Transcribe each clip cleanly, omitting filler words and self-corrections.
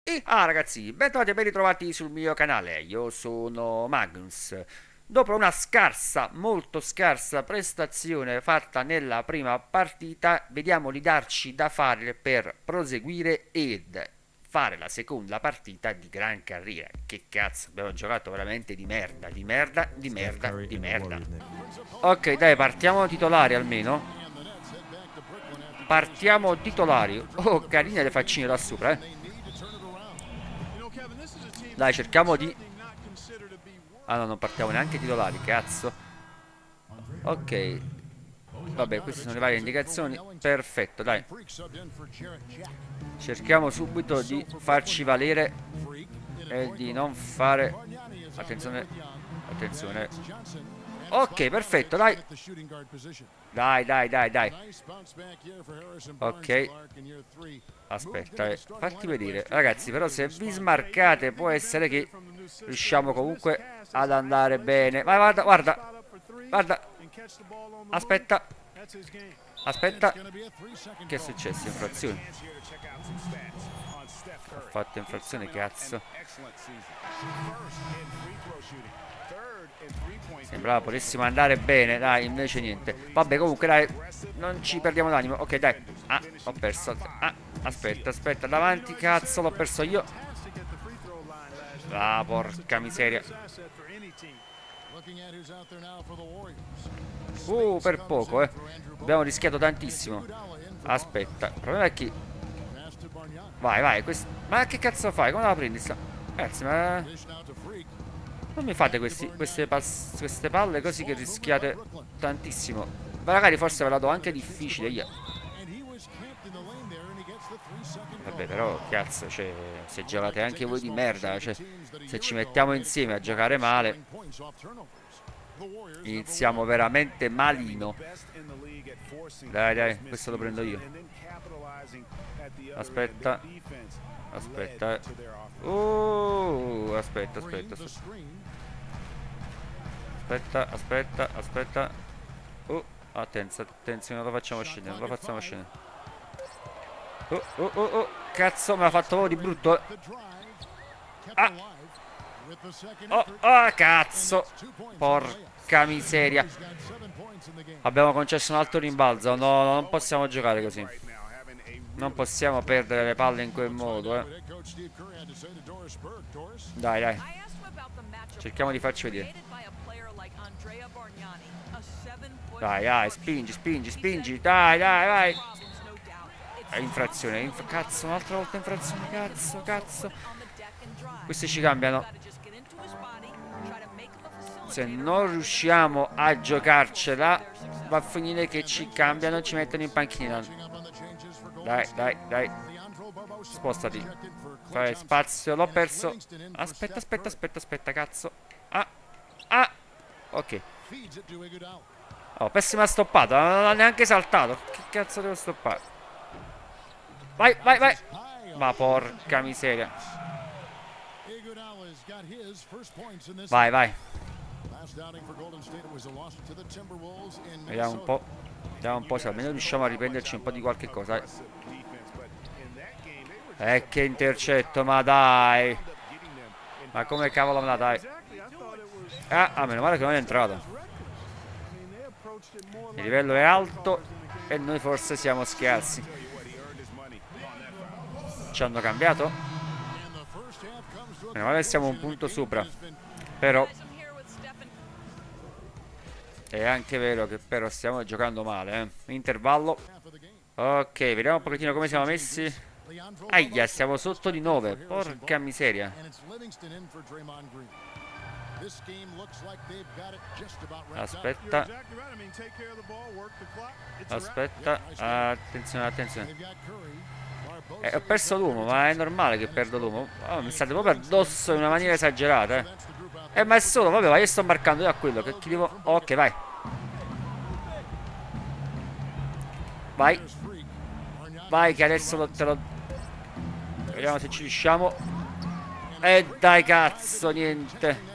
Ragazzi, bentornati e ben ritrovati sul mio canale. Io sono Magnus. Dopo una scarsa, molto scarsa prestazione fatta nella prima partita, vediamo di darci da fare per proseguire ed fare la seconda partita di gran carriera. Che cazzo, abbiamo giocato veramente di merda, di merda, di merda, di merda. Ok, dai, partiamo titolari almeno. Partiamo titolari. Oh, carine le faccine da sopra, Dai, cerchiamo di... Ah no, non partiamo neanche titolari, cazzo. Ok. Vabbè, queste sono le varie indicazioni. Perfetto, dai. Cerchiamo subito di farci valere e di non fare... Attenzione. Attenzione. Ok, perfetto, dai. Dai, dai, dai, dai. Ok. Aspetta, fatti vedere. Ragazzi, però se vi smarcate può essere che riusciamo comunque ad andare bene. Vai, guarda, guarda. Guarda. Aspetta. Aspetta. Che è successo? Infrazione. Ho fatto infrazione, cazzo. Sembrava potessimo andare bene, dai, invece niente. Vabbè, comunque, dai, non ci perdiamo l'animo. Ok, dai. Ah, ho perso. Ah, aspetta, aspetta, davanti, cazzo, l'ho perso io. Ah, porca miseria. Per poco, abbiamo rischiato tantissimo. Aspetta, il problema è che... Vai, vai, ma che cazzo fai? Come la prendi sta? Ragazzi, ma... Non mi fate queste palle così che rischiate tantissimo. Ma magari forse ve la do anche difficile io. Vabbè, però cazzo, cioè, se giocate anche voi di merda, cioè, se ci mettiamo insieme a giocare male, iniziamo veramente malino. Dai, dai, questo lo prendo io. Aspetta. Aspetta. Aspetta, aspetta, aspetta. Aspetta, aspetta, aspetta. Attenzione, non lo facciamo scendere, non lo facciamo scendere. Cazzo, me l'ha fatto proprio di brutto. Cazzo. Porca miseria. Abbiamo concesso un altro rimbalzo. No, no, non possiamo giocare così. Non possiamo perdere le palle in quel modo, Dai, dai. Cerchiamo di farci vedere. Dai, dai, spingi, spingi, spingi. Dai, dai, vai. Infrazione, cazzo, un'altra volta infrazione. Cazzo, cazzo. Questi ci cambiano. Se non riusciamo a giocarcela, va a finire che ci cambiano e ci mettono in panchina. Dai, dai, dai. Spostati. Fai spazio, l'ho perso. Aspetta, aspetta, aspetta, aspetta, cazzo. Ok. Oh, pessima stoppata, non ha neanche saltato. Che cazzo devo stoppare? Vai, vai, vai. Ma porca miseria. Vai, vai. Vediamo un po'. Vediamo un po' se almeno riusciamo a riprenderci un po' di qualche cosa. Che intercetto, ma dai. Ma come cavolo me la dai? Meno male che non è entrato. Il livello è alto e noi forse siamo scarsi. Ci hanno cambiato? Meno male che siamo un punto sopra. Però è anche vero che però stiamo giocando male, Intervallo. Ok, vediamo un pochettino come siamo messi. Aia, siamo sotto di 9. Porca miseria. Aspetta. Aspetta. Attenzione, attenzione. Ho perso l'uomo, ma è normale che perdo l'uomo. Mi state proprio addosso in una maniera esagerata, ma è solo, vabbè, ma io sto marcando io a quello che chi devo... Ok, vai. Vai. Vai che adesso te lo... Vediamo se ci riusciamo. Dai cazzo, niente.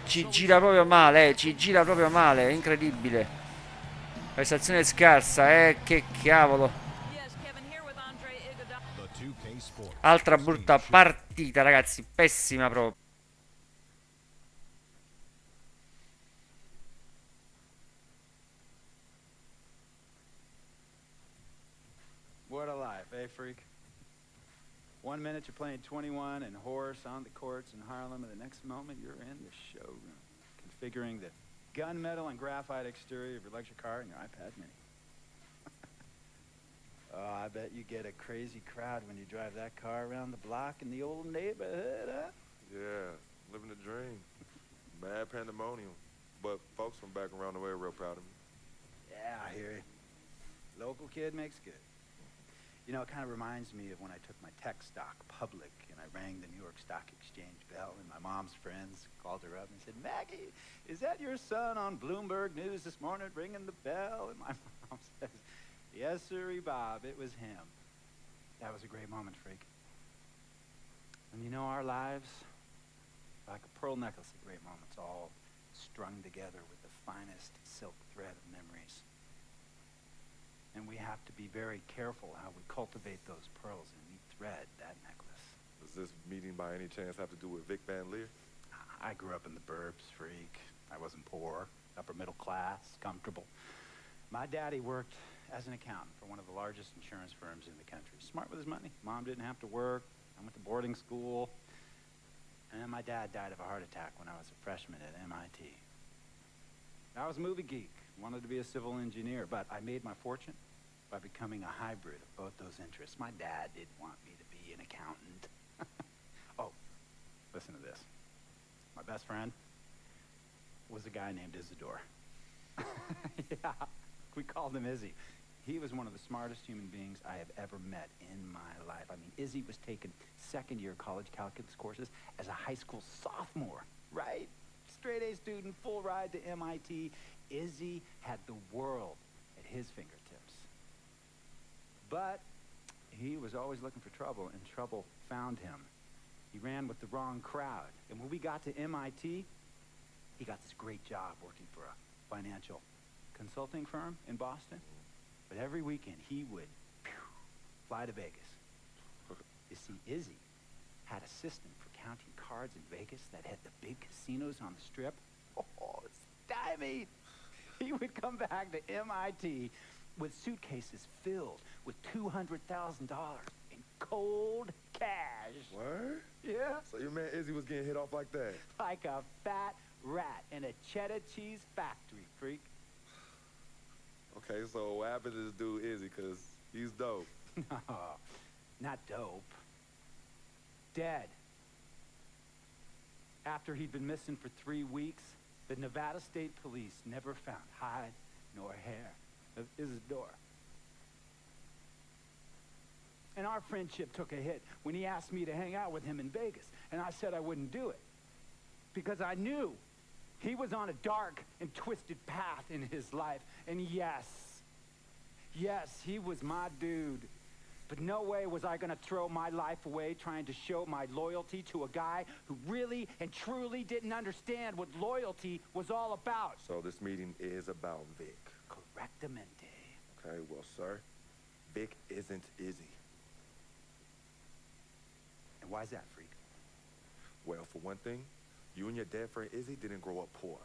Ci gira proprio male, ci gira proprio male, è incredibile. Prestazione scarsa, che cavolo. Altra brutta partita, ragazzi, pessima proprio. What a life, eh, freak? 1 minute you're playing 21 and horse on the courts in Harlem, and the next moment you're in the showroom, configuring the gunmetal and graphite exterior of your luxury car and your iPad mini. Oh, I bet you get a crazy crowd when you drive that car around the block in the old neighborhood, huh? Yeah, living the dream. Mad pandemonium. But folks from back around the way are real proud of me. Yeah, I hear you. Local kid makes good. You know, it kind of reminds me of when I took my tech stock public and I rang the New York Stock Exchange bell, and my mom's friends called her up and said, "Maggie, is that your son on Bloomberg News this morning ringing the bell?" And my mom says, "Yes, sirree, Bob, it was him." That was a great moment, freak. And you know, our lives, like a pearl necklace of great moments, all strung together with the finest silk thread of memories. And we have to be very careful how we cultivate those pearls and we thread that necklace. Does this meeting by any chance have to do with Vic Van Leer? I grew up in the burbs, freak. I wasn't poor, upper middle class, comfortable. My daddy worked as an accountant for one of the largest insurance firms in the country. Smart with his money. Mom didn't have to work. I went to boarding school. And then my dad died of a heart attack when I was a freshman at MIT. I was a movie geek, wanted to be a civil engineer, but I made my fortune by becoming a hybrid of both those interests. My dad didn't want me to be an accountant. Oh, listen to this. My best friend was a guy named Isidore. Yeah, we called him Izzy. He was one of the smartest human beings I have ever met in my life. I mean, Izzy was taking second-year college calculus courses as a high school sophomore, right? Straight A student, full ride to MIT. Izzy had the world at his fingertips. But he was always looking for trouble, and trouble found him. He ran with the wrong crowd. And when we got to MIT, he got this great job working for a financial consulting firm in Boston. But every weekend, he would fly to Vegas. You see, Izzy had a system for counting cards in Vegas that had the big casinos on the strip. Oh, stymied! He would come back to MIT with suitcases filled with $200,000 in cold cash. Word? Yeah. So your man Izzy was getting hit off like that? Like a fat rat in a cheddar cheese factory, freak. Okay, so what happened to this dude Izzy? Because he's dope. No, not dope. Dead. After he'd been missing for 3 weeks, the Nevada State Police never found hide nor hair of Isidore. And our friendship took a hit when he asked me to hang out with him in Vegas, and I said I wouldn't do it because I knew he was on a dark and twisted path in his life. And yes, he was my dude. But no way was I going to throw my life away trying to show my loyalty to a guy who really and truly didn't understand what loyalty was all about. So this meeting is about Vic. Correctamente. Okay, well, sir, Vic isn't Izzy. And why's that, freak? Well, for one thing, you and your dead friend Izzy didn't grow up poor.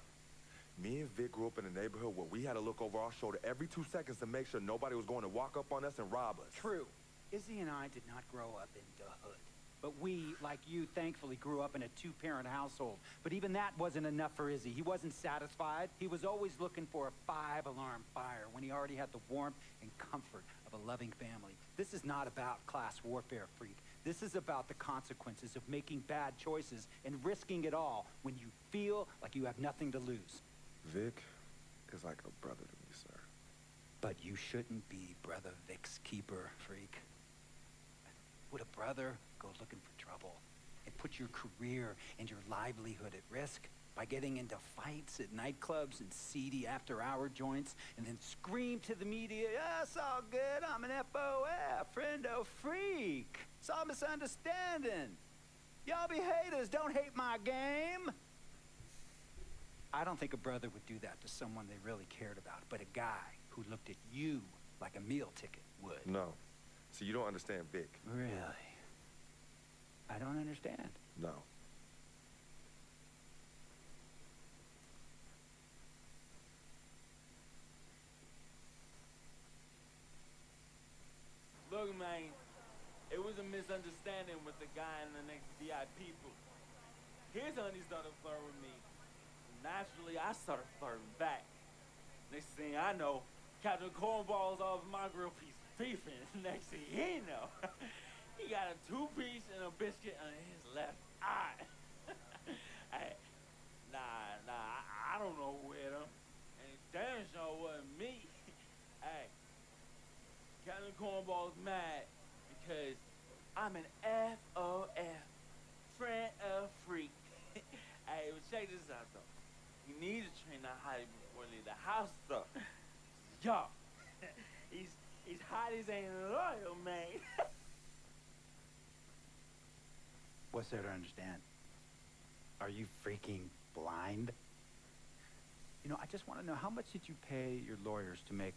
Me and Vic grew up in a neighborhood where we had to look over our shoulder every 2 seconds to make sure nobody was going to walk up on us and rob us. True. Izzy and I did not grow up in the hood. But we, like you, thankfully grew up in a 2-parent household. But even that wasn't enough for Izzy. He wasn't satisfied. He was always looking for a 5-alarm fire when he already had the warmth and comfort of a loving family. This is not about class warfare, freak. This is about the consequences of making bad choices and risking it all when you feel like you have nothing to lose. Vic is like a brother to me, sir. But you shouldn't be Brother Vic's keeper, freak. Would a brother go looking for trouble and put your career and your livelihood at risk by getting into fights at nightclubs and seedy after-hour joints and then scream to the media, "Yeah, it's all good, I'm an FOF, friendo freak. It's all misunderstanding. Y'all be haters, don't hate my game." I don't think a brother would do that to someone they really cared about, but a guy who looked at you like a meal ticket would. No. See, you don't understand Vic. Really? I don't understand. No. Look, man, it was a misunderstanding with the guy in the next VIP booth. His honey started flirting with me. Naturally, I started flirting back. Next thing I know, Captain Cornball's off my grill piece of beef, and next thing he know, he got a 2-piece and a biscuit on his left eye. Hey, I don't know with him, and damn sure wasn't me. Hey, Captain Cornball's mad because I'm an FOF, friend of freak. Hey, but check this out though. You need to train that hottie before you leave the house though. Yo, he's hotties ain't loyal, man. What's there to understand? Are you freaking blind? You know, I just want to know, how much did you pay your lawyers to make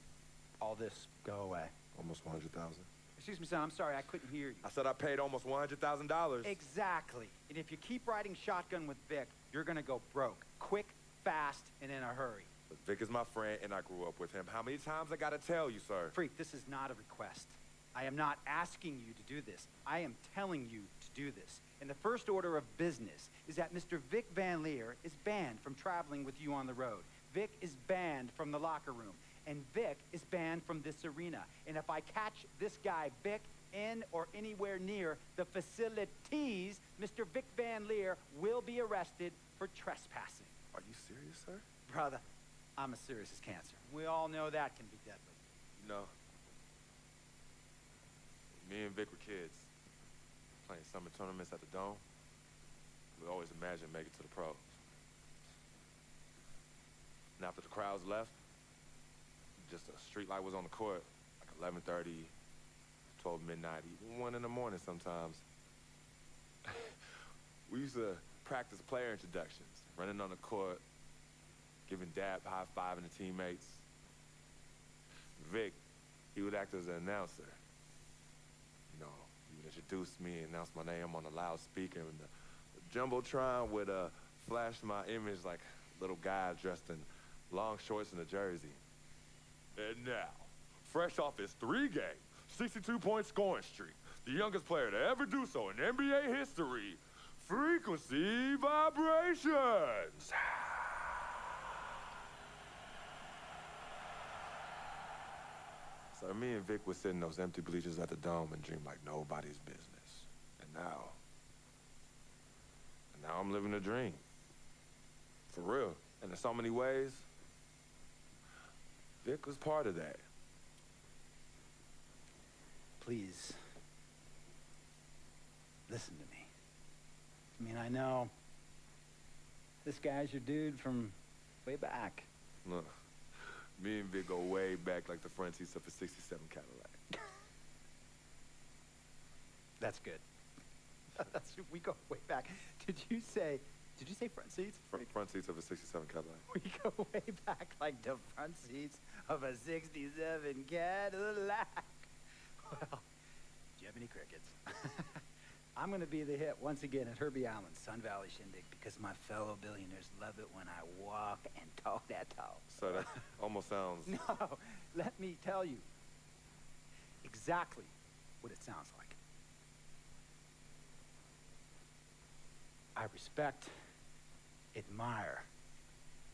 all this go away? Almost 100,000. Excuse me, son, I'm sorry, I couldn't hear you. I said I paid almost $100,000. Exactly. And if you keep riding shotgun with Vic, you're gonna go broke. Quick, fast, and in a hurry. But Vic is my friend, and I grew up with him. How many times I gotta tell you, sir? Freak, this is not a request. I am not asking you to do this. I am telling you to do this. And the first order of business is that Mr. Vic Van Leer is banned from traveling with you on the road. Vic is banned from the locker room. And Vic is banned from this arena. And if I catch this guy, Vic, in or anywhere near the facilities, Mr. Vic Van Leer will be arrested for trespassing. Are you serious, sir? Brother, I'm as serious as cancer. We all know that can be deadly. You know, me and Vic were kids, playing summer tournaments at the Dome. We always imagined making it to the pros. And after the crowds left, just a street light was on the court, like 11:30, 12 midnight, even 1 in the morning sometimes. We used to practice player introductions, running on the court, giving dab, high-fiving the teammates. Vic, he would act as an announcer. You know, he would introduce me, announce my name on the loudspeaker, and the Jumbotron would flash my image like a little guy dressed in long shorts and a jersey. And now, fresh off his 3-game, 62-point scoring streak, the youngest player to ever do so in NBA history, Frequency Vibrations. So me and Vic would sit in those empty bleachers at the Dome and dream like nobody's business. And now I'm living a dream. For real. And in so many ways, Vic was part of that. Please, listen to me. I mean, I know this guy's your dude from way back. Look, me and Vic go way back like the front seats of a 67 Cadillac. That's good. We go way back. Did you say front seats? Front seats of a 67 Cadillac. We go way back like the front seats of a 67 Cadillac. Well, do you have any crickets? I'm going to be the hit once again at Herbie Allen's Sun Valley Shindig because my fellow billionaires love it when I walk and talk that talk. So that almost sounds... No, let me tell you exactly what it sounds like. I respect, admire,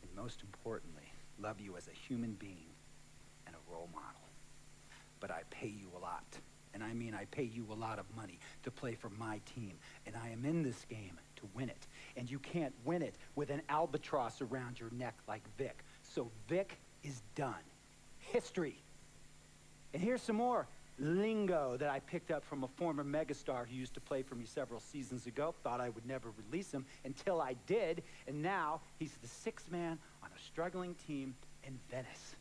and most importantly, love you as a human being and a role model. But I pay you a lot. And I mean I pay you a lot of money to play for my team. And I am in this game to win it. And you can't win it with an albatross around your neck like Vic. So Vic is done. History. And here's some more lingo that I picked up from a former megastar who used to play for me several seasons ago. Thought I would never release him until I did. And now he's the sixth man on a struggling team in Venice.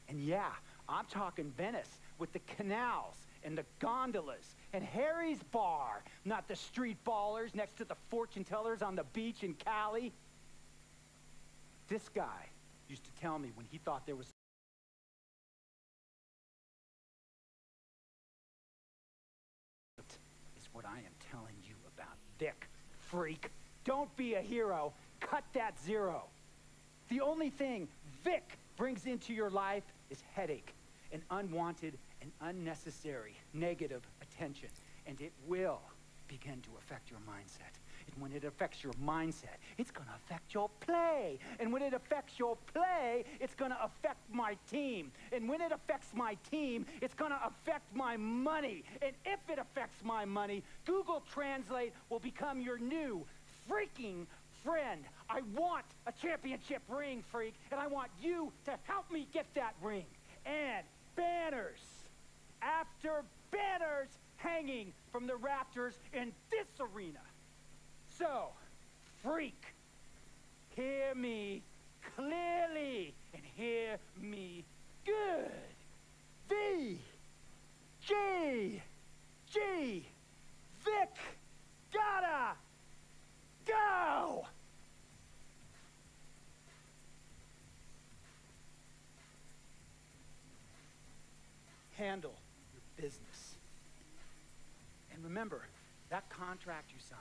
And yeah, I'm talking Venice with the canals and the gondolas and Harry's bar, not the street ballers next to the fortune tellers on the beach in Cali. This guy used to tell me when he thought there was is what I am telling you about Vic, freak. Don't be a hero. Cut that zero. The only thing Vic brings into your life is headache and unwanted and unnecessary negative attention. And it will begin to affect your mindset. And when it affects your mindset, it's going to affect your play. And when it affects your play, it's going to affect my team. And when it affects my team, it's going to affect my money. And if it affects my money, Google Translate will become your new freaking friend. I want a championship ring, freak, and I want you to help me get that ring. And banners after banners hanging from the rafters in this arena. So, freak, hear me clearly and hear me good. V, G, G, Vic, gotta go! Handle your business. And remember, that contract you signed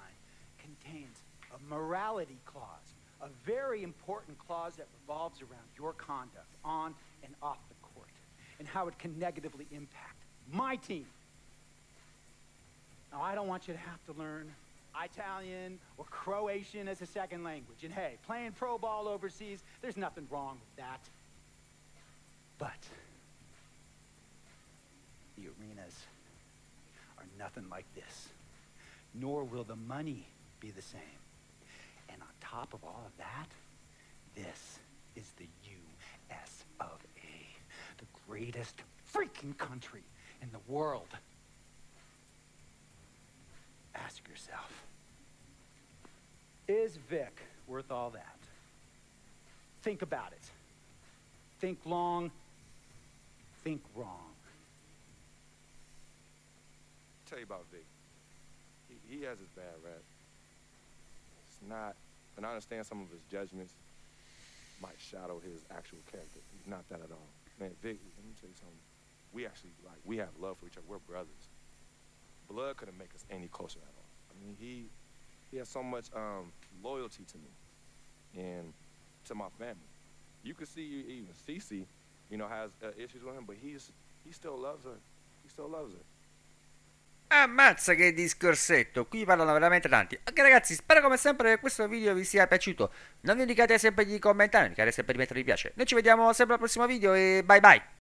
contains a morality clause, a very important clause that revolves around your conduct on and off the court, and how it can negatively impact my team. Now, I don't want you to have to learn Italian or Croatian as a second language. And hey, playing pro ball overseas, there's nothing wrong with that. But the arenas are nothing like this, nor will the money be the same. And on top of all of that, this is the US of A, the greatest freaking country in the world. Ask yourself, is Vic worth all that? Think about it. Think long, think wrong. Tell you about Vic. He has his bad rap. It's not, and I understand some of his judgments might shadow his actual character. He's not that at all. Man, Vic, let me tell you something. We actually, we have love for each other. We're brothers. Blood couldn't make us any closer at all. I mean, he has so much loyalty to me and to my family. You can see even Cece, has issues with him, but he still loves her. He still loves her. Ammazza che discorsetto, qui parlano veramente tanti. Ok ragazzi, spero come sempre che questo video vi sia piaciuto. Non dimenticate sempre di commentare, non dimenticate sempre di mettere mi piace. Noi ci vediamo sempre al prossimo video e bye bye.